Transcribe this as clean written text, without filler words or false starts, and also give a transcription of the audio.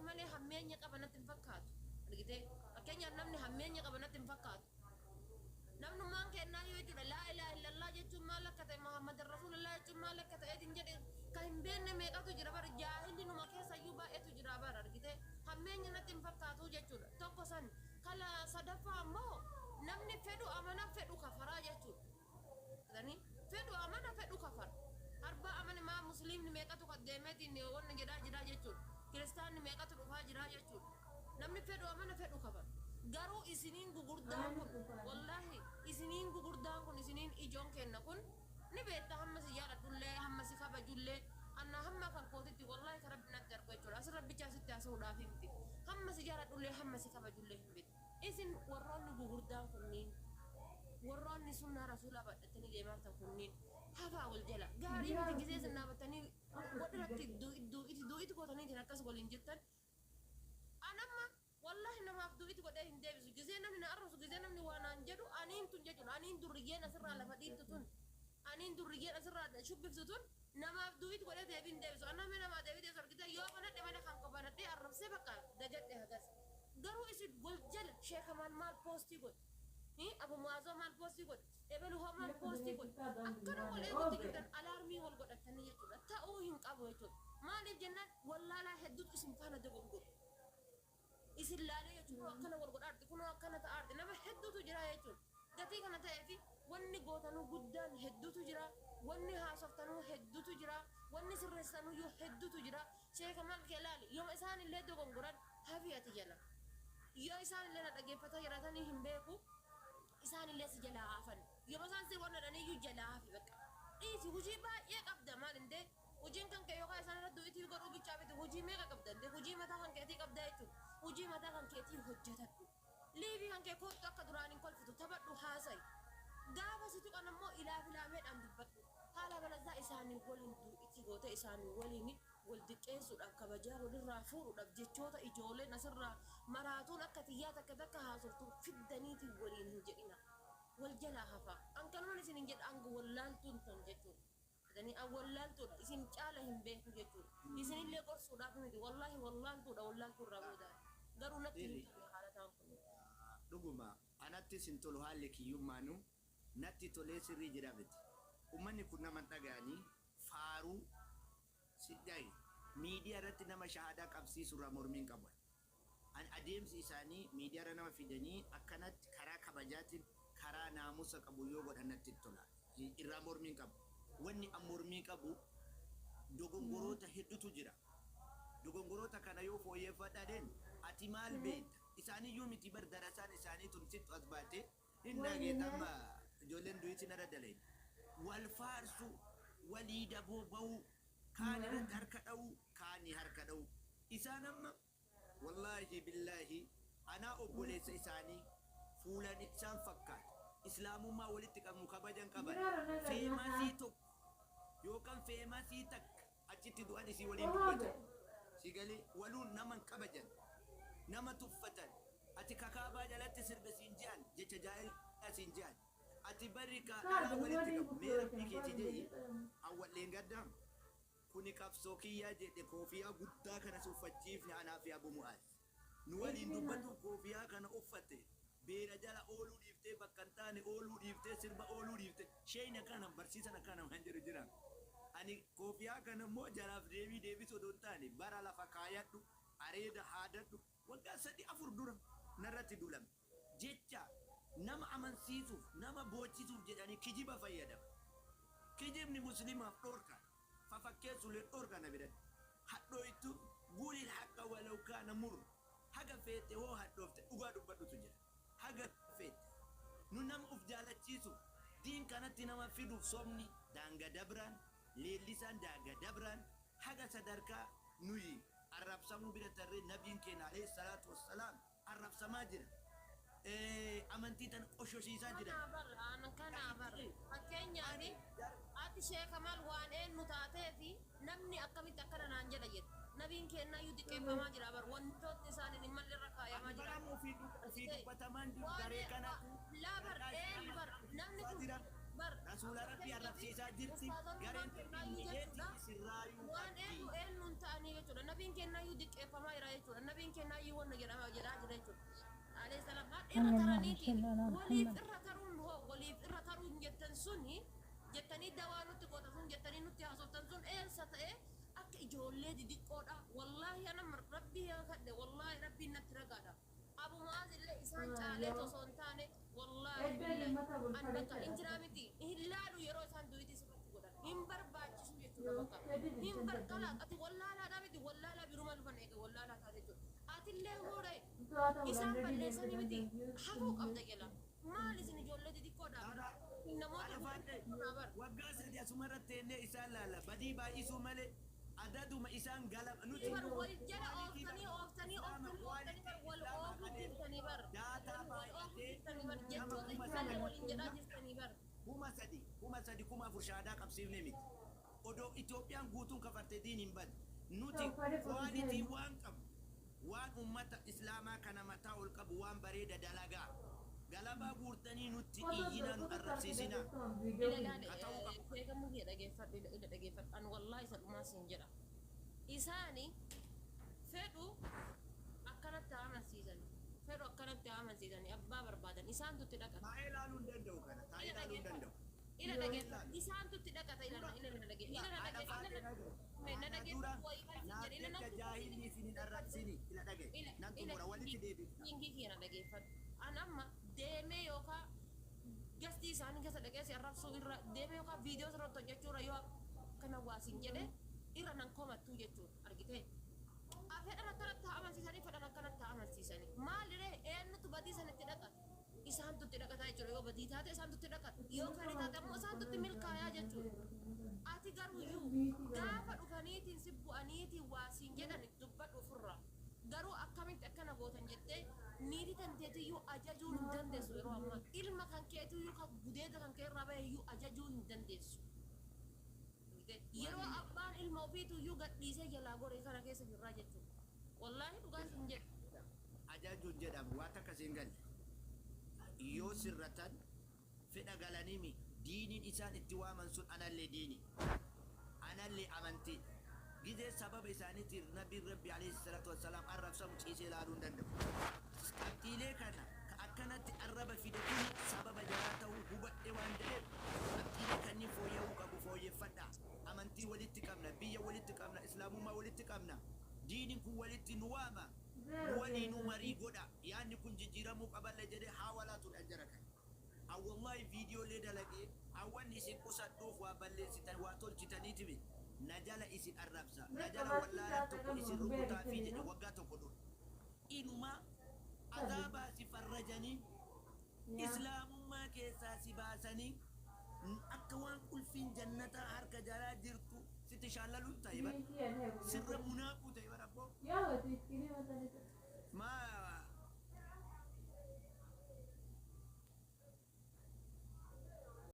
malee hammeenya qabanatti hin fakkaatu. Argitee fakkeenyaaf namni hammeenya qabanatti hin fakkaatu. Namnummaan kennaa yoo jechuudha laa ilaaha illallah jechuun maal akka ta'e Muhammad Rasulullah jechuun maal akka ta'e hin jedhe kan hin beekne meeqatu jira bara jaahilli numa keessa iyyuu baay'eetu jira bara argitee hammeenya natti hin fakkaatu jechuudha tokko san kala sadaffaa ammoo namni fedhu amana fedhu kafaraa jechuudha fedhu amana fedhu kafara arba amana maa musliimni meeqatu qaddeemeetiin wanna jedhaa jira jechuudha kiristaanni meeqatu dhufaa jira jechuudha namni fedhu amana fedhu kafara garuu isiniin gugurdaan kun wallahi isiniin gugurdaan kun isiniin ijoon kenna kun ni beekta hamma si jaaladhullee hamma si kabajullee anna hamma kan kootitti wallahi ka rabbi natti argu jechuudha as rabbicha asitti haasa'uudhaaf himti hamma si jaaladhullee hamma si kabajullee hin beektu isin warroonni gugurdaan kunniin warroonni sunnaa rasuulaa badhattanii deemaa ta'an kunniin hafaa wal jala gaarii miti gisee sinaabatanii wadhiratti du'itti gootaniitiin akkas waliin jettan anamma wallahi namaaf du'itti godhee hin deebisu gisee namni na arrasu gisee namni waan aan jedhu aniin tun jechuudha aniin durriyyeen asirraa lafa dhiittu tun aniin durriyyeen asirraa shubbiftu tun namaaf du'itti godhee deebii hin deebisu annamni namaa deebii deebisu argite yoo banadhe mana kan qabanadhe arrabsee bakka dagadhe hagas garuu isin wal jala sheekamaan maal poostii godhe abu mu'aazoo maal poostii godhe ebelu hoo maal poostii godhe akkana wal eegutti jirtan alaarmii wal godhatanii jechuudha ta'uu hin qabu jechuudha maaliif jennaan wallaalaa hedduutu isin faana dogongora isin laalee jechuudha akkana wal godhaatti kunoo akkana ta'aatti nama hedduutu jira jechuudha gatii kana ta'eefi wanni gootanuu guddaan hedduutu jira wanni haasoftanuu hedduutu jira wanni sirreessanuu hedduutu jira sheeka maal kee laali yoo isaan illee dogongoran hafiyati jala yoo isaan illee na dhageeffata jiratanii hin beeku isaan illee si jalaa hafan yoo isaan si wannadhanii iyyuu jalaa hafi bakka dhiisi hujii baay'ee qabda maal indee hujiin kan kee yookaan isaan irra du'itii godhuu bichaa biti hujii meeqa qabda indee hujii mataa kan keetii qabda jechuudha hujii mataa kan keetii hojjetadhu liibii kan kee kootu akka duraaniin kolfitu taphadhu haasa'i gaafa situ kan ammoo ilaameedhaan dubbadhu haala balazaa isaanii waliin du'itii goote isaanii waliin wal diqqeessuudhaaf kabajaa walirraa fuudhuudhaaf jechoota ijoolleen asirraa maraatuun akka xiyyaa takka haasoftu fiddaniitiin waliin hin jedhina wal jalaa hafaa ankanumaan isin hin jedha anga wallaaltuun ton jechuudha dani awwallaaltuudha isin caala hin beeku jechuudha isinillee qorsuudhaaf miti wallaahi wallaaltuudha booda garuu natti hin tolle haala ta'an kun dhuguma anatti sin tolu haalli kiyyummaanu natti tolee sirrii jedha miti ummanni kun nama dhaga'anii faaruu siddayi miidiyaa irratti nama shahaadaa qabsiisurraa mormiin qabu an adeemsi isaanii miidiyaa irra nama fidanii akkanatti karaa kabajaatiin karaa naamusa qabu yoo godhanatti tola irraa mormiin qabu wanni an mormii qabu dogongoroota hedduutu jira dogongoroota kana yoo fooyyeffadhaan ati maal beekta isaaniyyuu miti bar darasaan isaanii tun sittu as baate hin dhageetama ijoolleen du'iitiin irra daleen wal faarsu walii daboo ba'uu kaan irratti harka dha'uu kaanii harka dha'uu isaan amma wallaahi billaahi anaa obboleessa isaanii fuulan isaan fakkaata islaamummaa walitti qabnu kabajan qaban feemasii tokko yookaan feemasii takka achitti du'an isii waliin dubbatan sigalee waluun naman kabajan nama tuffatan ati kakaabaa jalatti sirba siin je'an jecha jaa'ilaa siin je'an ati barri kaadhaa walitti qabu mee rabbii keetii jedhi awwalleen gaddaam kuni qabsoo kiyyaa jedhe koofiyaa guddaa kana uffachiifne anaa fi abu mu'aaz nu waliin dubbatu koofiyaa kana uffatte beera jala ooluu dhiiftee bakka hin taane ooluu dhiiftee sirba ooluu dhiiftee sheeyna kana barsiisan akkana waan jedhu jiran ani koofiyaa kana immoo jalaaf deebisuu odoo hin taane bara lafa kaayadhu areeda haadadhu waggaa 3-4 dura narratti dulame jecha nama amansiisuuf nama boojjisuuf jedhanii kijiba fayyadama kijibni muslimaaf dhorka fafakkeessulee dhorka na biratti hadhooytu guulil haqqa walau kaana mur haga feete hoo hadhoofte dhugaa dubbadhutu jira haga feete nu nama uf jaalachiisuuf diin kanatti nama fiduuf sobni daanga dabraan leellisaan daanga dabraan haga sadarkaa nuyi arrabsamuu bira tarree nabiin keenya alayhi salaatu wassalaam arrabsamaa jira amantii tan qoshoshiisaa jira kana bar fakkeenyaani ati sheeka maal waan eenyu taateefi namni akkamitti akkana naan jedha jedha nabiin keenya iyyuu diqqeeffamaa jira bar wantoonni isaanii hin malleerra kaayamaa jira ofii dubbatamaan daree kana laa bar eenyu bar namni kun bar rasuula rabbii arrabsiisaa jirti gareen waan eenyuun ta'anii jechuudha nabiin keenya iyyuu diqqeeffamaa jira jechuudha wanna get out get out get عليه السلام قال إرى ترانيتي وليف إرى ترون هو وليف إرى ترون جتن سني جتني دوانو تقول تسون جتني نتي حصل تنسون إيه ستة أك إجولة دي قودا والله أنا ربي يا خد والله ربي نترقادا أبو معاذ اللي إنسان عليه تصون تاني والله أنا بكا إنجرامتي إلا لو يرو إنسان دويتي سبت قودا إمبر باجي سوية تبكا إمبر كلا أتي والله لا دامتي والله لا بيروما لفنيك والله لا تاريتو أتي اللي هو راي إسان بلساني متي حقوق أبدا كلا ما لسني جولة دي قودا إنما تقول وقاس دي أسمرت تاني إسان لا بدي با إسو مالي adadu ma isaan galab nuti bar wal jala oftani bar wal oftani bar data baay'atee bar jettoota isaanii waliin jedhaa jirtanii bar kuma sadi kuma afur shaadaa qabsiifne miti odoo Itoophiyaan guutuun kafartee diin hin bad nuti waanitii waan qabu waan ummata islaamaa kana mataa ol qabu waan bareeda dalagaa galabaa guurtanii nutti iyyina nu arrabsiisina beekamu kee dhageeffadhu an wallaahi isa dhumaa siin jedha isaani fedhu akkanatti amansiisanii abbaa barbaadan isaan tutti dhaqata taa'ee ilaaluu hin danda'u kana taa'ee ilaaluu hin danda'u ila dhageeffadhu isaan tutti dhaqata ila dhageeffadhu jaahilii isin hin arrabsini ila dhage nan xumura walitti deebi'u hingi keena dhageeffadhu an amma deemee yookaan gasti isaanii keessa dhaqee si arrabsuu irra deemee yookaan viidiyoo irratti hojjechuudha yoo kana waasiin jedhe irra nan komattuu jechuudha argitee fedhan akkanatti amansiisanii fedhan akkanatti amansiisanii maaliree eenyutu badii sanitti dhaqata isaan tutti dhaqataa jechuudha yoo badii taate isaan tutti dhaqata yoo gaarii taate ammoo isaan tutti milkaayaa jechuudha ati garuuyyuu gaafa dhufaniitiin si bu'aniitiin waasiin jedhan dubbadhu ofirraa garuu akkamitti akkana gootan jettee niiti tanteetiyyuu ajajuu hin dandeessu yeroo ammaa ilma kan keetiyyuu kan gudeeda kan kee irraa baheyyuu ajajuu hin dandeessu yeroo abbaan ilma ofiituyyuu gadhiisee jalaa goree kana keessa jirraa jechuudha wallaahi dhugaan sin jedhu ajajuun jedhamu waa takka siin galle yoo sirratan fedha galaniimi diiniin isaan itti waaman sun anallee diini anallee amantii gizee sababa isaaniitiif nabiin rabbi alayhi salaatu wassalaam arrabsamu ciisee ilaaluu hin danda'u qabxiilee kana ka akkanatti arraba fide kun sababa jaraa ta'uu hubadhe waan jedheef qabxiilee kanneen fooyya'uu qabu fooyyeffadha amantii walitti qabna biyya walitti qabna islaamummaa walitti qabna diiniin kun walitti nu waama waliinuu marii godha yaanni kun jijjiiramuu qaballe jedhee haawalaatu dhajjara kan wallahi viidiyoolee dalagee hawwanni isin qusadhuuf waa balleessitan waa tolchitaniitimi najala isin arrabsa najala wallaalaan tokko isin rukutaa fi jedhe waggaa tokko dura inuma azaabaa si farrajanii islaamummaa keessaa si baasanii akka waan qulfiin jannataa harka jalaa jirtu sitti shaallaluun ta'e bara sirra munaaquu ta'e bara abboo